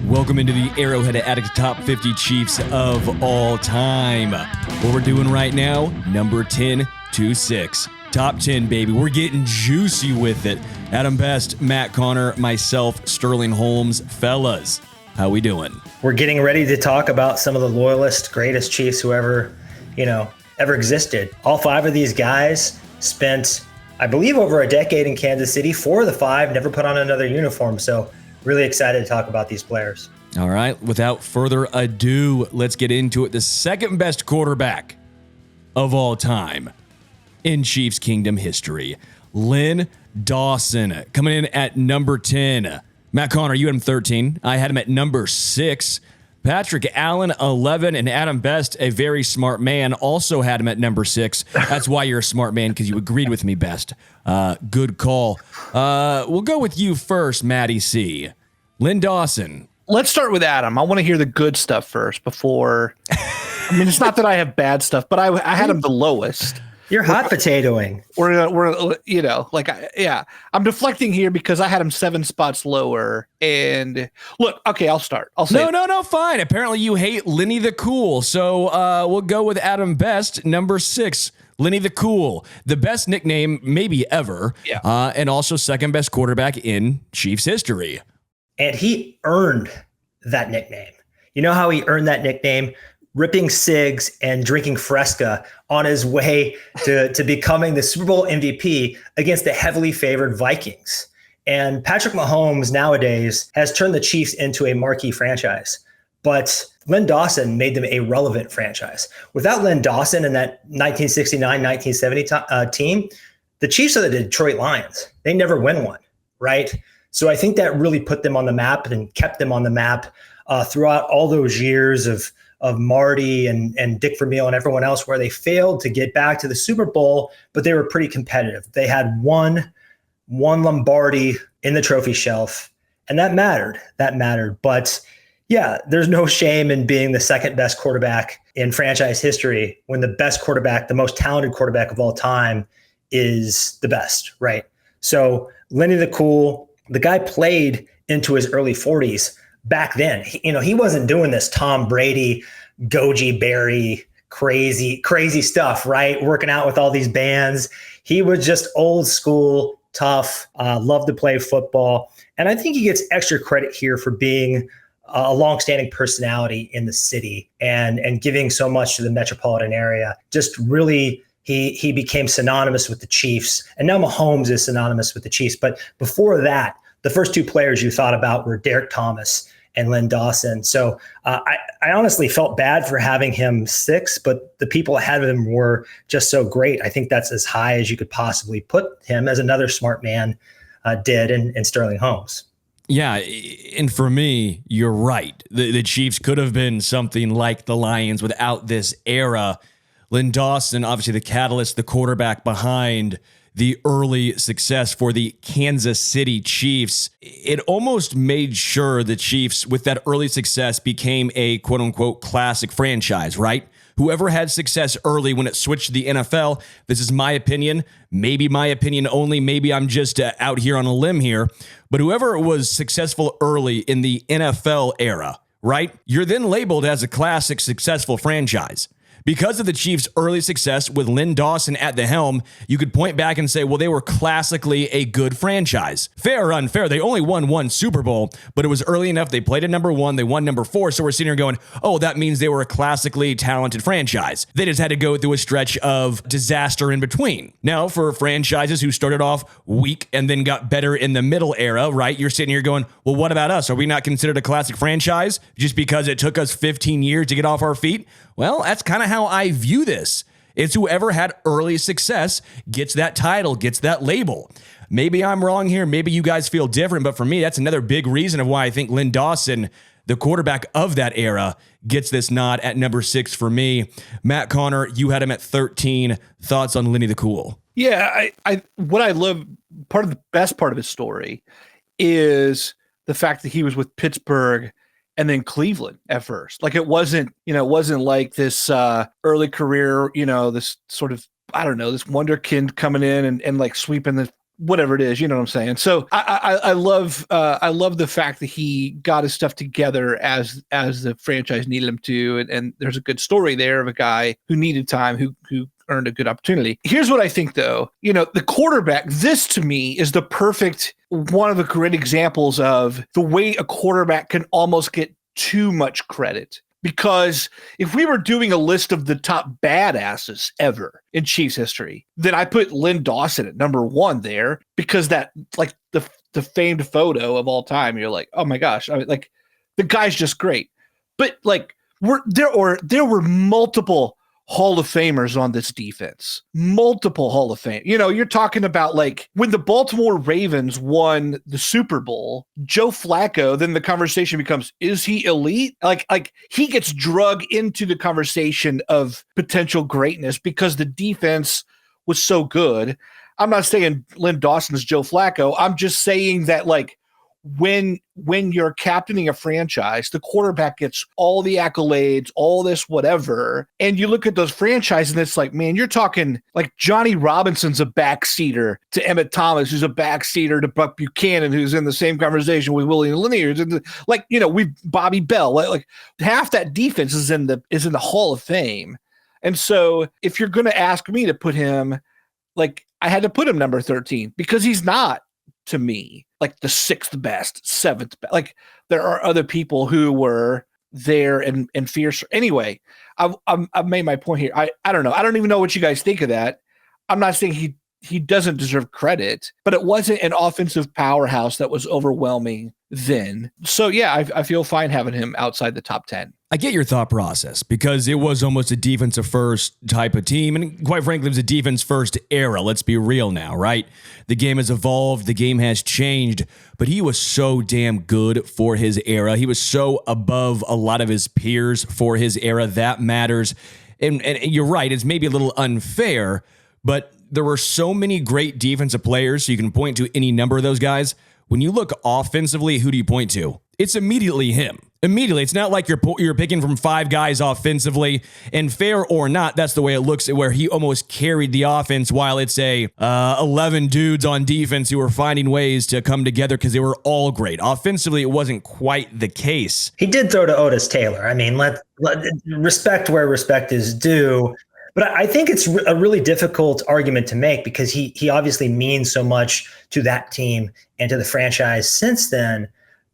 Welcome into the Arrowhead Addict Top 50 Chiefs of all time. What we're doing right now, number 10 to 6. Top 10, baby. We're getting juicy with it. Adam Best, Matt Connor, myself, Sterling Holmes. Fellas, how we doing? We're getting ready to talk about some of the loyalist, greatest Chiefs who ever existed. All five of these guys spent, I believe, over a decade in Kansas City. 4 of the 5 never put on another uniform. So really excited to talk about these players. All right, without further ado, let's get into it. The second best quarterback of all time in Chiefs Kingdom history, Len Dawson, coming in at number 10. Matt Connor, you had him 13. I had him at number 6. Patrick Allen, 11, and Adam Best, a very smart man, also had him at number 6. That's why you're a smart man, because you agreed with me, Best. Good call. We'll go with you first, Matty C. Len Dawson. Let's start with Adam. I want to hear the good stuff first before. I mean, it's not that I have bad stuff, but I had him the lowest. You're hot potatoing. I'm deflecting here because I had him 7 spots lower. And look, okay, I'll start. I'll say No, fine. Apparently you hate Lenny the Cool. So we'll go with Adam Best, number 6. Lenny the Cool, the best nickname maybe ever. Yeah. And also second best quarterback in Chiefs history. And he earned that nickname. You know how he earned that nickname? Ripping cigs and drinking Fresca on his way to becoming the Super Bowl MVP against the heavily favored Vikings. And Patrick Mahomes nowadays has turned the Chiefs into a marquee franchise. But Len Dawson made them a relevant franchise. Without Len Dawson and that 1969-1970 team, the Chiefs are the Detroit Lions. They never win one, right? So I think that really put them on the map and kept them on the map throughout all those years of Marty and Dick Vermeil and everyone else, where they failed to get back to the Super Bowl, but they were pretty competitive. They had one Lombardi in the trophy shelf, and that mattered. But yeah, there's no shame in being the second best quarterback in franchise history when the best quarterback, the most talented quarterback of all time, is the best, right? So Lenny the Cool, the guy played into his early 40s. Back then, he wasn't doing this Tom Brady, Goji Berry, crazy stuff, right? Working out with all these bands. He was just old school, tough, loved to play football. And I think he gets extra credit here for being a longstanding personality in the city and giving so much to the metropolitan area. Just really, he became synonymous with the Chiefs. And now Mahomes is synonymous with the Chiefs. But before that, the first 2 players you thought about were Derek Thomas and Len Dawson. So I honestly felt bad for having him 6, but the people ahead of him were just so great. I think that's as high as you could possibly put him, as another smart man did in Sterling Holmes. Yeah, and for me, you're right. The Chiefs could have been something like the Lions without this era. Len Dawson, obviously the catalyst, the quarterback behind the early success for the Kansas City Chiefs. It almost made sure the Chiefs, with that early success, became a quote-unquote classic franchise, right? Whoever had success early when it switched to the NFL, this is my opinion, maybe my opinion only, maybe I'm just out here on a limb here, but whoever was successful early in the NFL era, right? You're then labeled as a classic successful franchise. Because of the Chiefs' early success with Len Dawson at the helm, you could point back and say, well, they were classically a good franchise. Fair or unfair, they only won 1 Super Bowl, but it was early enough. They played at number 1, they won number 4, so we're sitting here going, oh, that means they were a classically talented franchise. They just had to go through a stretch of disaster in between. Now, for franchises who started off weak and then got better in the middle era, right, you're sitting here going, well, what about us? Are we not considered a classic franchise just because it took us 15 years to get off our feet? Well, that's kind of how I view this. It's whoever had early success gets that title, gets that label. Maybe I'm wrong here. Maybe you guys feel different. But for me, that's another big reason of why I think Len Dawson, the quarterback of that era, gets this nod at number 6 for me. Matt Connor, you had him at 13. Thoughts on Lenny the Cool? Yeah, what I love, part of the best part of his story is the fact that he was with Pittsburgh and then Cleveland at first. Like it wasn't like this early career, this sort of, I don't know, this wonderkind coming in and like sweeping the whatever it is, you know what I'm saying? So I love the fact that he got his stuff together as the franchise needed him to, and there's a good story there of a guy who needed time, who earned a good opportunity. Here's what I think, though. The quarterback, this to me is the perfect, one of the great examples of the way a quarterback can almost get too much credit. Because if we were doing a list of the top badasses ever in Chiefs history, then I put Len Dawson at number 1 there, because that, like, the famed photo of all time, you're like, oh my gosh, I mean, like, the guy's just great. But like, there were multiple Hall of Famers on this defense, multiple Hall of Fame. You're talking about, like, when the Baltimore Ravens won the Super Bowl, Joe Flacco, then the conversation becomes, is he elite? Like he gets drug into the conversation of potential greatness because the defense was so good. I'm not saying Len Dawson's Joe Flacco. I'm just saying that, like, when you're captaining a franchise, the quarterback gets all the accolades, all this whatever, and you look at those franchises and it's like, man, you're talking like Johnny Robinson's a backseater to Emmitt Thomas, who's a backseater to Buck Buchanan, who's in the same conversation with Willie Lanier, like, we Bobby Bell, like half that defense is in the Hall of Fame. And so if you're going to ask me to put him, like, I had to put him number 13 because he's not, to me, like the 6th best, 7th best. Like, there are other people who were there and fierce. Anyway, I've made my point here. I don't know. I don't even know what you guys think of that. I'm not saying he doesn't deserve credit, but it wasn't an offensive powerhouse that was overwhelming then. So yeah, I feel fine having him outside the top 10. I get your thought process because it was almost a defensive first type of team. And quite frankly, it was a defense first era. Let's be real now, right? The game has evolved. The game has changed, but he was so damn good for his era. He was so above a lot of his peers for his era. That matters. And you're right. It's maybe a little unfair, but there were so many great defensive players. So you can point to any number of those guys. When you look offensively, who do you point to? It's immediately him. Immediately. It's not like you're picking from 5 guys offensively, and fair or not, that's the way it looks, where he almost carried the offense while it's 11 dudes on defense who were finding ways to come together because they were all great. Offensively, it wasn't quite the case. He did throw to Otis Taylor. I mean, let respect where respect is due. But I think it's a really difficult argument to make because he obviously means so much to that team and to the franchise since then.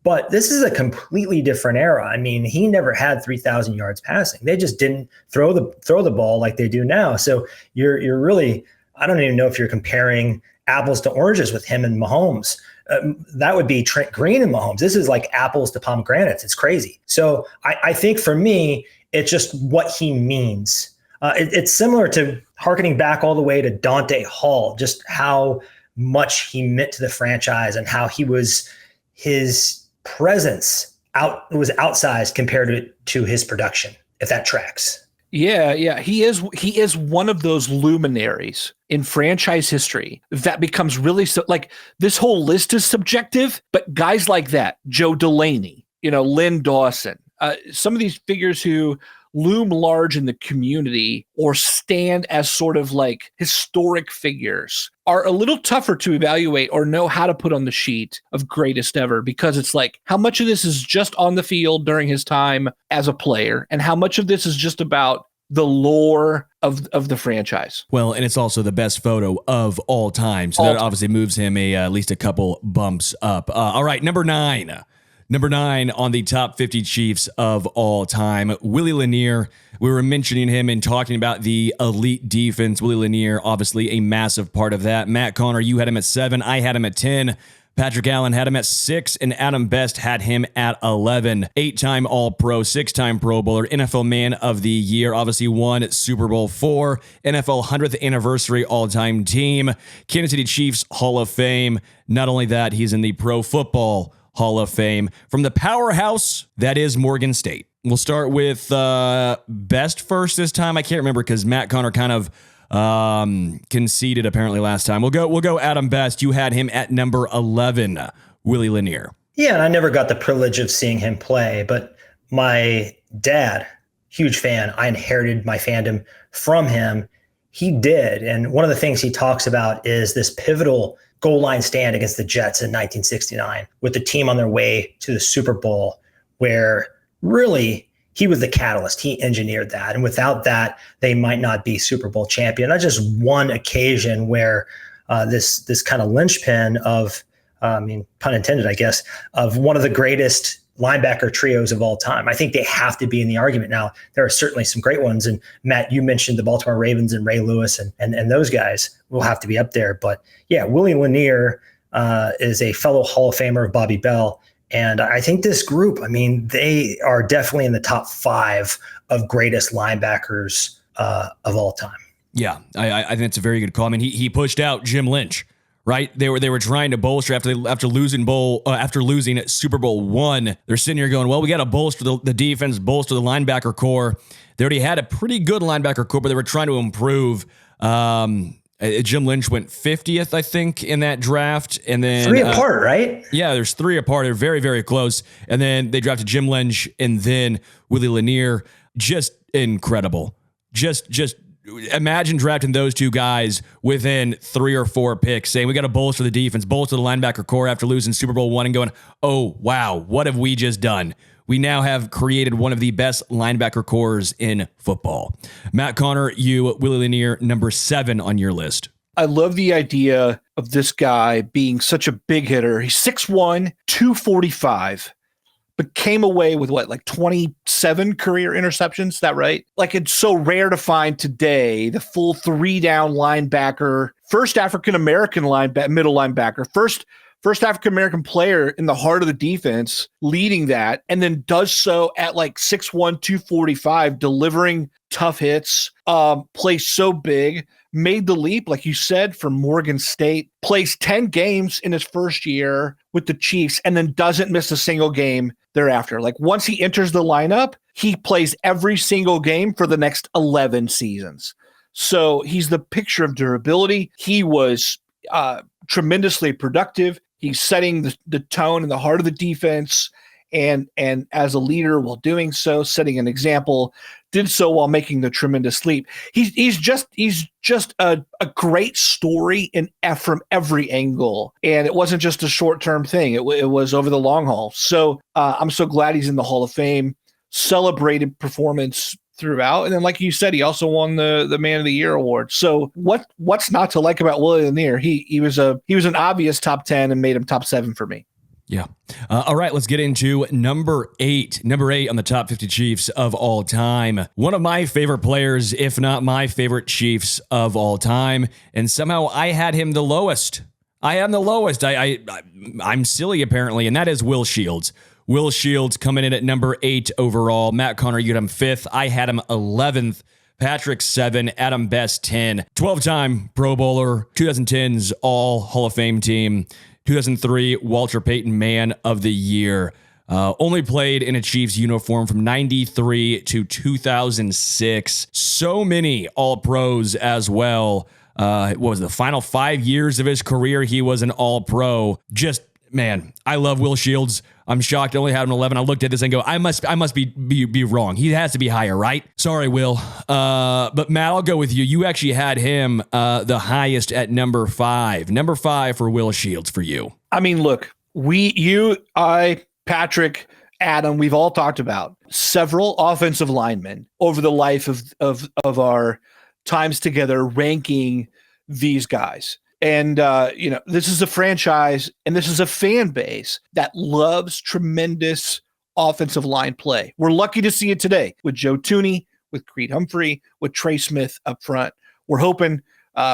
But this is a completely different era. I mean, he never had 3,000 yards passing. They just didn't throw the ball like they do now. So you're really, I don't even know if you're comparing apples to oranges with him and Mahomes. That would be Trent Green and Mahomes. This is like apples to pomegranates. It's crazy. So I think for me, it's just what he means. It's similar to hearkening back all the way to Dante Hall, just how much he meant to the franchise and how his presence was outsized compared to his production, if that tracks. Yeah. He is one of those luminaries in franchise history that becomes really like, this whole list is subjective, but guys like that, Joe Delaney, Len Dawson, some of these figures who loom large in the community or stand as sort of like historic figures are a little tougher to evaluate or know how to put on the sheet of greatest ever, because it's like, how much of this is just on the field during his time as a player and how much of this is just about the lore of the franchise. Well, and it's also the best photo of all time. So that obviously moves him at least a couple bumps up. All right, number 9. Number 9 on the top 50 Chiefs of all time, Willie Lanier. We were mentioning him and talking about the elite defense. Willie Lanier, obviously a massive part of that. Matt Connor, you had him at 7. I had him at 10. Patrick Allen had him at 6, and Adam Best had him at 11. 8-time All-Pro, 6-time Pro Bowler, NFL Man of the Year, obviously won Super Bowl 4, NFL 100th Anniversary All-Time Team, Kansas City Chiefs Hall of Fame. Not only that, he's in the Pro Football Hall of Fame from the powerhouse that is Morgan State. We'll start with Best first this time. I can't remember because Matt Connor kind of conceded apparently last time. We'll go Adam Best. You had him at number 11, Willie Lanier. Yeah, and I never got the privilege of seeing him play, but my dad, huge fan, I inherited my fandom from him. He did, and one of the things he talks about is this pivotal goal line stand against the Jets in 1969 with the team on their way to the Super Bowl, where really he was the catalyst. He engineered that. And without that, they might not be Super Bowl champion. Not just one occasion where this kind of linchpin of, pun intended, I guess, of one of the greatest linebacker trios of all time. I think they have to be in the argument. Now, there are certainly some great ones. And Matt, you mentioned the Baltimore Ravens and Ray Lewis and those guys will have to be up there. But yeah, Willie Lanier is a fellow Hall of Famer of Bobby Bell. And I think this group, they are definitely in the top 5 of greatest linebackers of all time. Yeah, I think it's a very good call. He pushed out Jim Lynch, right? They were trying to bolster after losing Super Bowl I. They're sitting here going, well, we got to bolster the defense, bolster the linebacker core. They already had a pretty good linebacker core, but they were trying to improve. Jim Lynch went 50th, I think, in that draft. And then 3 apart, right? Yeah, there's 3 apart. They're very, very close. And then they drafted Jim Lynch and then Willie Lanier. Just incredible. Just imagine drafting those 2 guys within 3 or 4 picks, saying we got to bolster the defense, bolster the linebacker core after losing Super Bowl I and going, oh, wow, what have we just done? We now have created one of the best linebacker cores in football. Matt Connor, you, Willie Lanier, number 7 on your list. I love the idea of this guy being such a big hitter. He's 6'1", 245, but came away with 27 career interceptions. Is that right? It's so rare to find today the full 3-down linebacker, first African-American middle linebacker, first African-American player in the heart of the defense leading that, and then does so at 6'1", 245, delivering tough hits, plays so big, made the leap, like you said, from Morgan State, plays 10 games in his first year with the Chiefs, and then doesn't miss a single game thereafter. Once he enters the lineup, he plays every single game for the next 11 seasons. So he's the picture of durability. He was tremendously productive. He's setting the tone in the heart of the defense, and as a leader while doing so, setting an example, did so while making the tremendous leap. He's just a great story from every angle, and it wasn't just a short-term thing. It was over the long haul. So I'm so glad he's in the Hall of Fame. Celebrated performance throughout, and then like you said, he also won the Man of the Year award. So what's not to like about Willie Lanier? He was an obvious top 10 and made him top 7 for me. Yeah. All right, let's get into number 8. Number 8 on the top 50 Chiefs of all time. One of my favorite players, if not my favorite Chiefs of all time, and somehow I had him the lowest. I'm silly apparently, and that is Will Shields. Will Shields coming in at number 8 overall. Matt Connor, you had him 5th. I had him 11th. Patrick 7, Adam Best 10. 12-time Pro Bowler, 2010's All Hall of Fame team, 2003 Walter Payton Man of the Year. Only played in a Chiefs uniform from 93 to 2006. So many All-Pros as well. What was the final 5 years of his career? He was an All-Pro. Just, man, I love Will Shields. I'm shocked I only had him 11. I looked at this and go, I must be wrong. He has to be higher, right? Sorry, Will. But Matt, I'll go with you. You actually had him the highest at number 5. Number 5 for Will Shields for you. Look, I, Patrick, Adam, we've all talked about several offensive linemen over the life of our times together, ranking these guys. And, this is a franchise and this is a fan base that loves tremendous offensive line play. We're lucky to see it today with Joe Thuney, with Creed Humphrey, with Trey Smith up front. We're hoping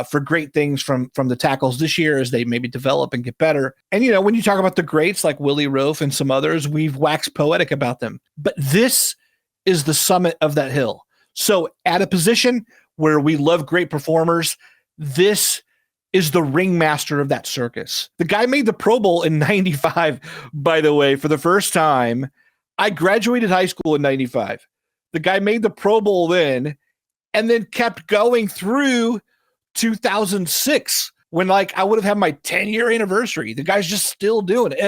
for great things from the tackles this year as they maybe develop and get better. And, when you talk about the greats like Willie Roaf and some others, we've waxed poetic about them. But this is the summit of that hill. So at a position where we love great performers, this is the ringmaster of that circus. The guy made the Pro Bowl in 95, by the way, for the first time. I graduated high school in 95. The guy made the Pro Bowl then, and then kept going through 2006 when I would have had my 10-year anniversary. The guy's just still doing it.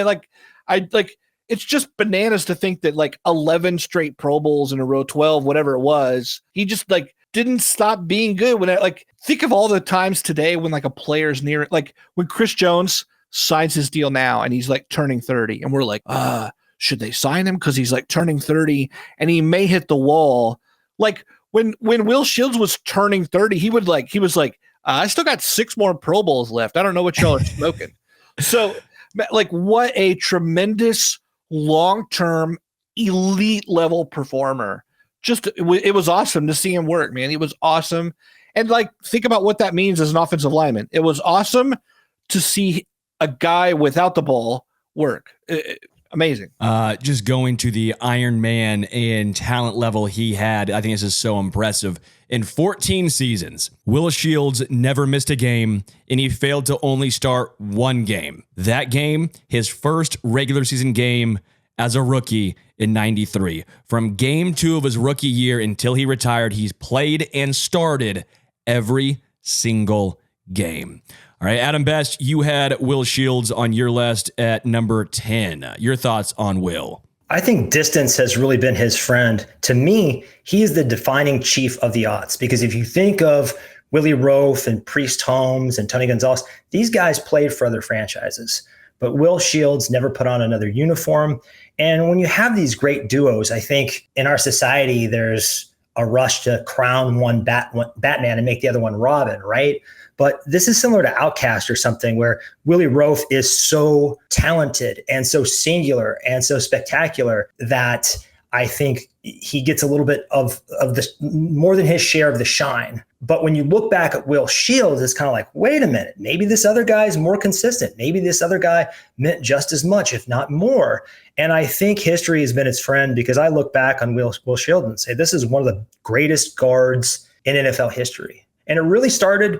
And it's just bananas to think that 11 straight Pro Bowls in a row, 12, whatever it was. He just didn't stop being good. When think of all the times today when like a player's near it, like when Chris Jones signs his deal now and he's like turning 30 and we're like, should they sign him? Cause he's like turning 30 and he may hit the wall. Like when Will Shields was turning 30, he was like, I still got 6 more Pro Bowls left. I don't know what y'all are smoking. So like what a tremendous long-term elite level performer. Just it was awesome to see him work, man. He was awesome. And like, think about what that means as an offensive lineman. It was awesome to see a guy without the ball work. Amazing. Just going to the Iron Man and talent level he had, I think this is so impressive. In 14 seasons, Will Shields never missed a game, and he failed to only start one game. That game, his first regular season game as a rookie in 93. From game 2 of his rookie year until he retired, he's played and started every single game. All right, Adam Best, you had Will Shields on your list at number 10. Your thoughts on Will? I think distance has really been his friend. To me, he is the defining chief of the odds, because if you think of Willie Roaf and Priest Holmes and Tony Gonzalez, these guys played for other franchises. But Will Shields never put on another uniform. And when you have these great duos, I think in our society, there's a rush to crown one Batman and make the other one Robin, right? But this is similar to Outcast or something, where Willie Roaf is so talented and so singular and so spectacular that I think he gets a little bit of the more than his share of the shine. But when you look back at Will Shields, it's kind of like, wait a minute, maybe this other guy is more consistent. Maybe this other guy meant just as much, if not more. And I think history has been his friend, because I look back on Will Shields and say, this is one of the greatest guards in NFL history. And it really started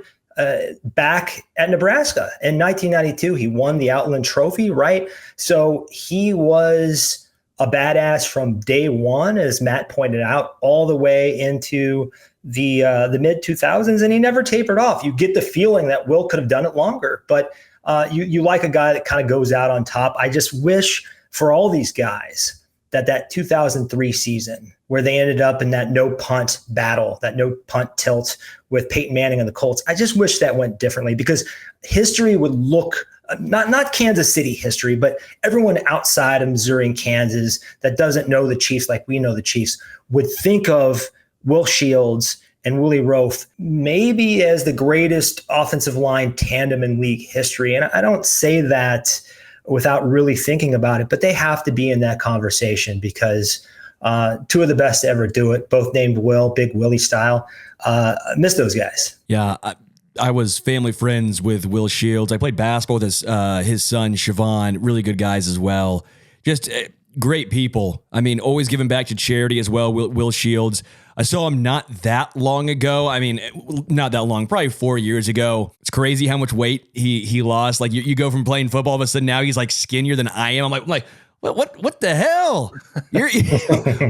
back at Nebraska in 1992. He won the Outland Trophy, right? So he was a badass from day one, as Matt pointed out, all the way into the mid 2000s, and he never tapered off. You get the feeling that Will could have done it longer, but you like a guy that kind of goes out on top. I just wish for all these guys that 2003 season, where they ended up in that no punt battle, that no punt tilt with Peyton Manning and the Colts, I just wish that went differently, because history would look, not Kansas City history, but everyone outside of Missouri and Kansas that doesn't know the Chiefs like we know the Chiefs would think of Will Shields and Willie Roaf maybe as the greatest offensive line tandem in league history. And I don't say that without really thinking about it, but they have to be in that conversation, because 2 of the best to ever do it, both named Will, Big Willie style. Miss those guys. Yeah, I was family friends with Will Shields. I played basketball with his son, Siobhan, really good guys as well. Just great people. I mean, always giving back to charity as well, Will Shields. I saw him not that long ago. I mean, not that long, probably 4 years ago. It's crazy how much weight he lost. Like you go from playing football, all of a sudden now he's like skinnier than I am. I'm like, what the hell? You're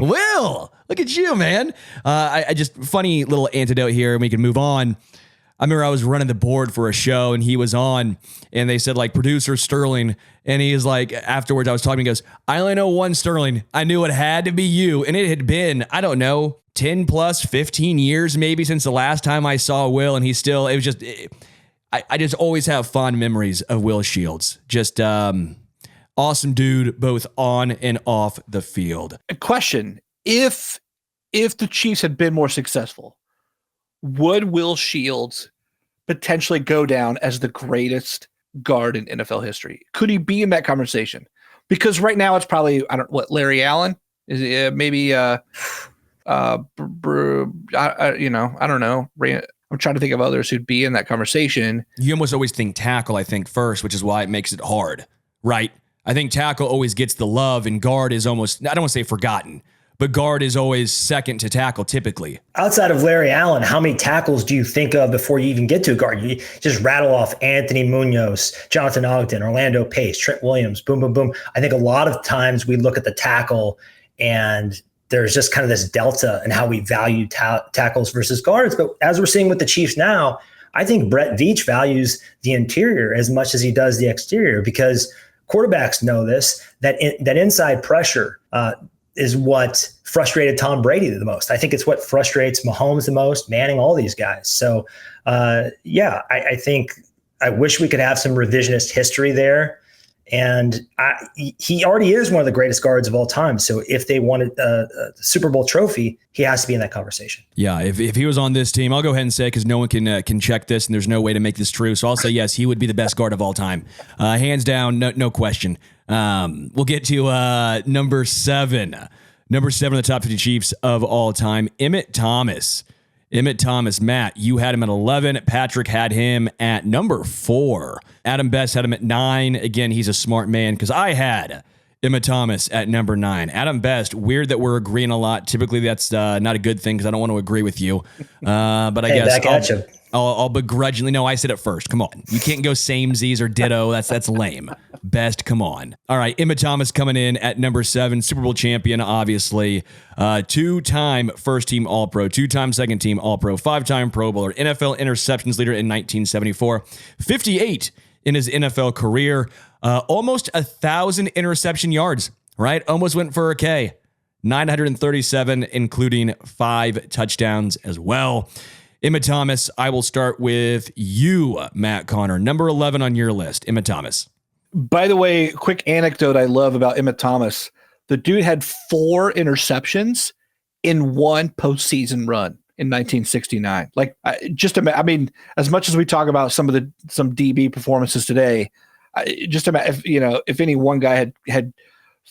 Will, look at you, man. I just funny little antidote here, and we can move on. I remember I was running the board for a show and he was on, and they said like producer Sterling, and he is like, afterwards I was talking, he goes, I only know one Sterling. I knew it had to be you. And it had been, I don't know, 10 plus 15 years maybe since the last time I saw Will. And I just always have fond memories of Will Shields. Just awesome dude, both on and off the field. A question. If the Chiefs had been more successful, would Will Shields potentially go down as the greatest guard in NFL history? Could he be in that conversation? Because right now it's probably, Larry Allen? Is it maybe I don't know. I'm trying to think of others who'd be in that conversation. You almost always think tackle, I think, first, which is why it makes it hard, right? I think tackle always gets the love, and guard is almost, I don't want to say forgotten, but guard is always second to tackle typically. Outside of Larry Allen, how many tackles do you think of before you even get to a guard? You just rattle off Anthony Munoz, Jonathan Ogden, Orlando Pace, Trent Williams, boom, boom, boom. I think a lot of times we look at the tackle and there's just kind of this delta in how we value tackles versus guards. But as we're seeing with the Chiefs now, I think Brett Veach values the interior as much as he does the exterior, because quarterbacks know this, that inside pressure, is what frustrated Tom Brady the most. I think it's what frustrates Mahomes the most, Manning, all these guys. So, I think I wish we could have some revisionist history there. And he already is one of the greatest guards of all time. So if they wanted a Super Bowl trophy, he has to be in that conversation. Yeah, if he was on this team, I'll go ahead and say, because no one can check this, and there's no way to make this true. So I'll say yes, he would be the best guard of all time, hands down, no question. We'll get to number 7. Number 7 on the top 50 Chiefs of all time, Emmitt Thomas. Emmitt Thomas, Matt, you had him at 11. Patrick had him at number 4. Adam Best had him at 9. Again, he's a smart man because I had Emmitt Thomas at number 9. Adam Best, weird that we're agreeing a lot. Typically, that's not a good thing because I don't want to agree with you. But I guess I'll begrudgingly. No, I said it first. Come on. You can't go samesies or ditto. That's lame. Best, come on. All right, Emmitt Thomas coming in at number 7, Super Bowl champion, obviously. 2-time first-team All-Pro, 2-time second-team All-Pro, 5-time Pro Bowler, NFL interceptions leader in 1974, 58 in his NFL career, almost 1,000 interception yards, right? Almost went for a K. 937, including 5 touchdowns as well. Emmitt Thomas, I will start with you, Matt Connor. Number 11 on your list, Emmitt Thomas. By the way, quick anecdote I love about Emmitt Thomas. The dude had 4 interceptions in one postseason run in 1969. Like, I mean, as much as we talk about some DB performances today, just imagine if any one guy had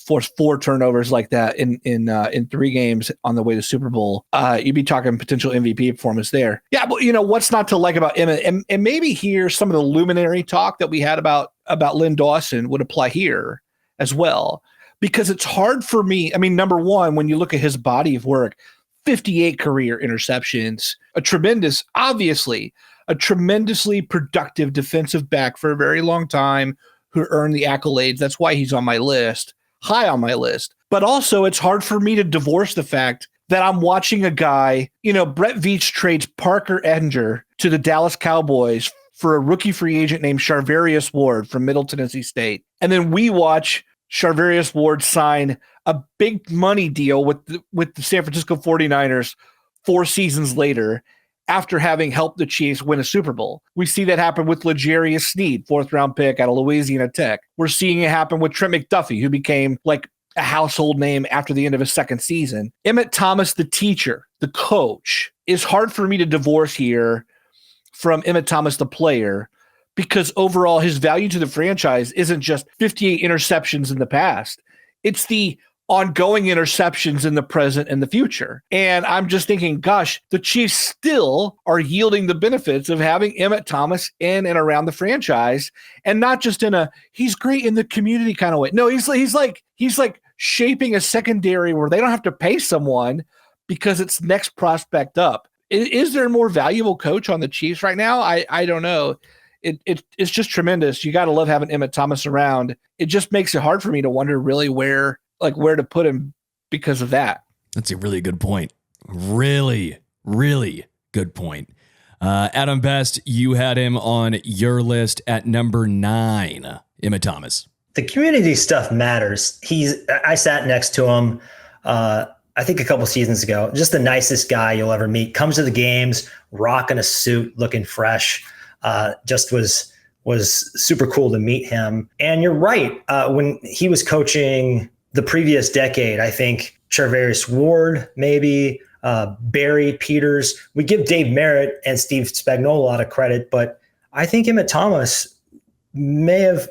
forced 4 turnovers like that in 3 games on the way to Super Bowl, you'd be talking potential MVP performance there. Yeah, but what's not to like about Emmitt, and maybe here some of the luminary talk that we had about Len Dawson would apply here as well, because it's hard for me. I mean, number one, when you look at his body of work, 58 career interceptions, obviously a tremendously productive defensive back for a very long time who earned the accolades. That's why he's on my list. High on my list. But also it's hard for me to divorce the fact that I'm watching a guy, Brett Veach trades Parker Edinger to the Dallas Cowboys for a rookie free agent named Charvarius Ward from Middle Tennessee State. And then we watch Charvarius Ward sign a big money deal with the San Francisco 49ers 4 seasons later after having helped the Chiefs win a Super Bowl. We see that happen with L'Jarius Sneed, 4th-round pick out of Louisiana Tech. We're seeing it happen with Trent McDuffie, who became like a household name after the end of his 2nd season. Emmitt Thomas, the teacher, the coach, is hard for me to divorce here from Emmitt Thomas, the player, because overall his value to the franchise isn't just 58 interceptions in the past. It's the ongoing interceptions in the present and the future. And I'm just thinking, gosh, the Chiefs still are yielding the benefits of having Emmitt Thomas in and around the franchise, and not just in a he's great in the community kind of way. No, he's like shaping a secondary where they don't have to pay someone because it's next prospect up. Is there a more valuable coach on the Chiefs right now? I don't know. It's just tremendous. You got to love having Emmitt Thomas around. It just makes it hard for me to wonder really where to put him because of that. That's a really good point. Really, really good point. Adam Best, you had him on your list at number 9, Emmitt Thomas. The community stuff matters. I sat next to him, I think a couple seasons ago, just the nicest guy you'll ever meet. Comes to the games, rocking a suit, looking fresh. Just was super cool to meet him. And you're right. When he was coaching the previous decade, I think Charvarius Ward, maybe Barry Peters. We give Dave Merritt and Steve Spagnuolo a lot of credit, but I think Emmitt Thomas may have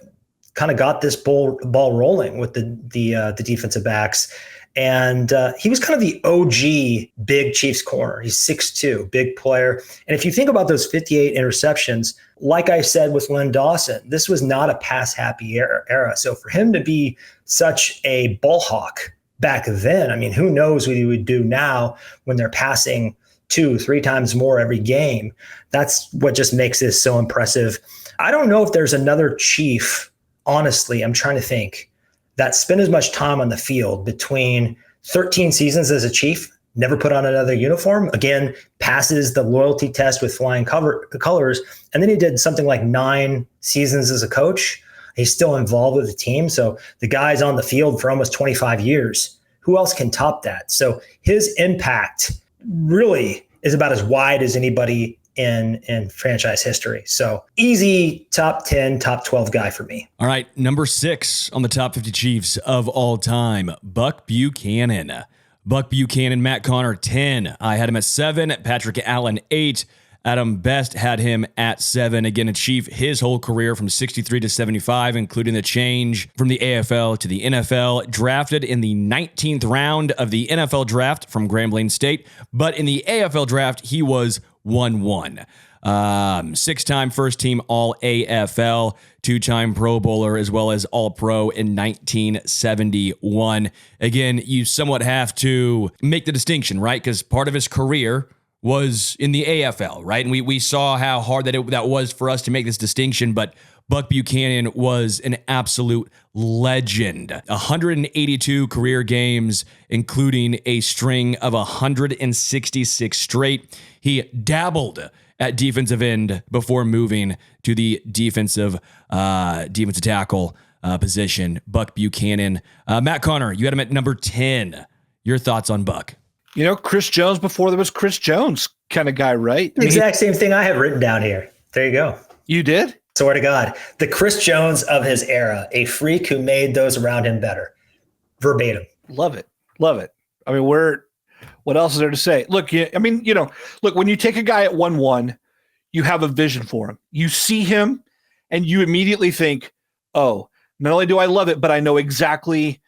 kind of got this ball rolling with the defensive backs. And he was kind of the OG big Chiefs corner. He's 6'2", big player. And if you think about those 58 interceptions, like I said with Len Dawson, this was not a pass-happy era. So for him to be such a ball hawk back then, I mean, who knows what he would do now when they're passing 2-3 times more every game. That's what just makes this so impressive. I don't know if there's another Chief, honestly, I'm trying to think, that spent as much time on the field between 13 seasons as a Chief, never put on another uniform, again, passes the loyalty test with flying colors, and then he did something like 9 seasons as a coach. He's still involved with the team. So the guy's on the field for almost 25 years who else can top that? So his impact really is about as wide as anybody in franchise history. So easy top 10, top 12 guy for me. All right, number 6 on the top 50 Chiefs of all time, Buck Buchanan. Buck Buchanan, Matt Connor 10. I had him at 7. Patrick Allen 8. Adam Best had him at 7. Again, a Chief his whole career from 63 to 75, including the change from the AFL to the NFL. Drafted in the 19th round of the NFL draft from Grambling State, but in the AFL draft, he was 1-1. 6-time first team All AFL, 2-time Pro Bowler, as well as All Pro in 1971. Again, you somewhat have to make the distinction, right? Because part of his career was in the AFL, right? And we saw how hard that was for us to make this distinction, but Buck Buchanan was an absolute legend. 182 career games, including a string of 166 straight. He dabbled at defensive end before moving to the defensive tackle position. Buck Buchanan. Matt Connor, you had him at number 10. Your thoughts on Buck? Chris Jones before there was Chris Jones kind of guy, right? The exact same thing I have written down here. There you go. You did? Swear to God. The Chris Jones of his era, a freak who made those around him better. Verbatim. Love it. Love it. I mean, what else is there to say? Look, look, when you take a guy at 1-1, you have a vision for him. You see him and you immediately think, oh, not only do I love it, but I know exactly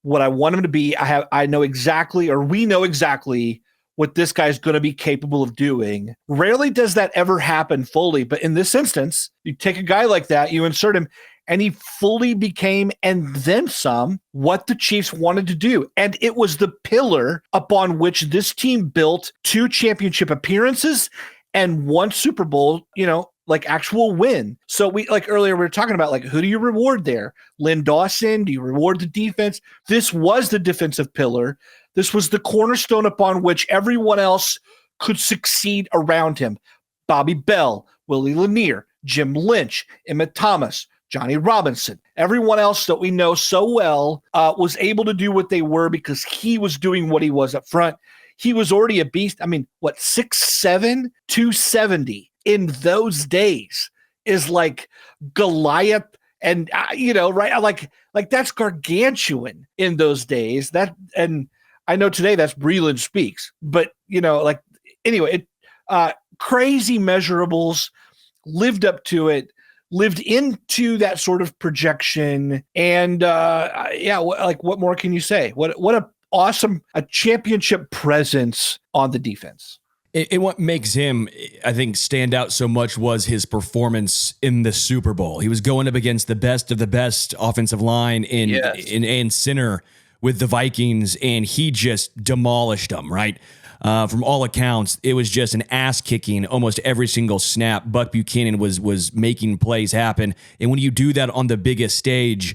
what I want him to be. I know exactly, or we know exactly what this guy's going to be capable of doing. Rarely does that ever happen fully, but in this instance, you take a guy like that, you insert him, and he fully became, and then some, what the Chiefs wanted to do. And it was the pillar upon which this team built 2 championship appearances and 1 Super Bowl, like actual win. So we, like earlier, we were talking about, like, who do you reward there? Len Dawson? Do you reward the defense? This was the defensive pillar. This was the cornerstone upon which everyone else could succeed around him. Bobby Bell, Willie Lanier, Jim Lynch, Emmitt Thomas, Johnny Robinson. Everyone else that we know so well was able to do what they were because he was doing what he was up front. He was already a beast. I mean, 6'7", 270 in those days is like Goliath, and right? Like that's gargantuan in those days. And I know today that's Breland speaks, but anyway, crazy measurables, lived up to it, lived into that sort of projection. And what more can you say? What a awesome, a championship presence on the defense. And what makes him, I think, stand out so much was his performance in the Super Bowl. He was going up against the best of the best offensive line in center with the Vikings, and he just demolished them, right? From all accounts, it was just an ass-kicking almost every single snap. Buck Buchanan was making plays happen. And when you do that on the biggest stage,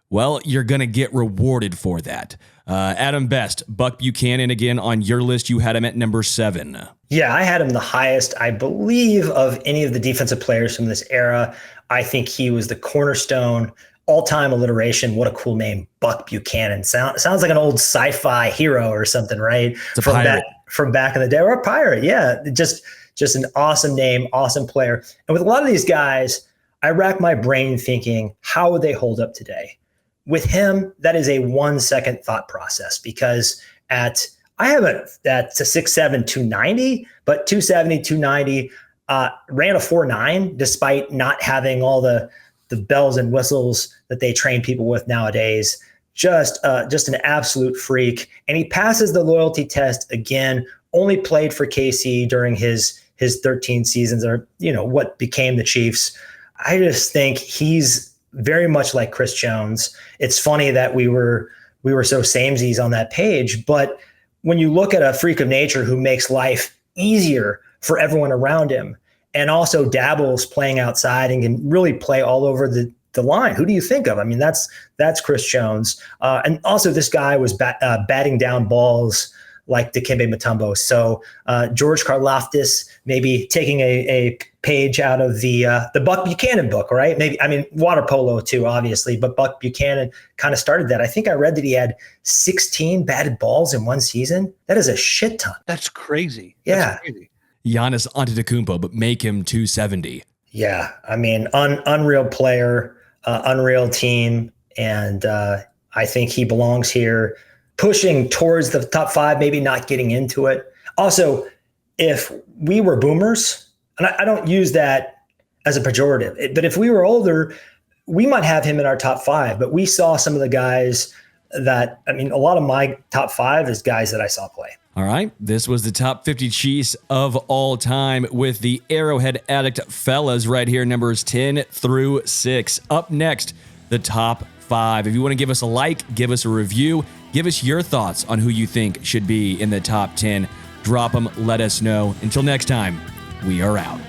well, you're going to get rewarded for that. Adam Best, Buck Buchanan, again, on your list, you had him at number 7. Yeah, I had him the highest, I believe, of any of the defensive players from this era. I think he was the cornerstone, all-time alliteration. What a cool name, Buck Buchanan. Sounds like an old sci-fi hero or something, right? From back in the day, or a pirate. Yeah, just an awesome name, awesome player. And with a lot of these guys, I rack my brain thinking, how would they hold up today? With him, that is a 1-second thought process, because I have it at 6'7", 290, but 270, 290, ran a 4.9 despite not having all the bells and whistles that they train people with nowadays. Just an absolute freak. And he passes the loyalty test again, only played for KC during his 13 seasons, or, what became the Chiefs. I just think he's very much like Chris Jones. It's funny that we were so samesies on that page, but when you look at a freak of nature who makes life easier for everyone around him and also dabbles playing outside and can really play all over the line, who do you think of? I mean, that's Chris Jones. And also this guy was batting down balls like Dikembe Mutombo. So George Karlaftis maybe taking a page out of the Buck Buchanan book, right? Maybe, I mean, water polo too, obviously, but Buck Buchanan kind of started that. I think I read that he had 16 batted balls in one season. That is a shit ton. That's crazy. Yeah. That's crazy. Giannis Antetokounmpo, but make him 270. Yeah. I mean, unreal player, unreal team. And I think he belongs here, pushing towards the top 5, maybe not getting into it. Also, if we were boomers, and I don't use that as a pejorative, but if we were older, we might have him in our top 5. But we saw some of the guys that, I mean, a lot of my top 5 is guys that I saw play. All right. This was the top 50 Chiefs of all time with the Arrowhead Addict fellas right here, numbers 10 through 6. Up next, the top 5. If you want to give us a like, give us a review, give us your thoughts on who you think should be in the top 10. Drop them, let us know. Until next time, we are out.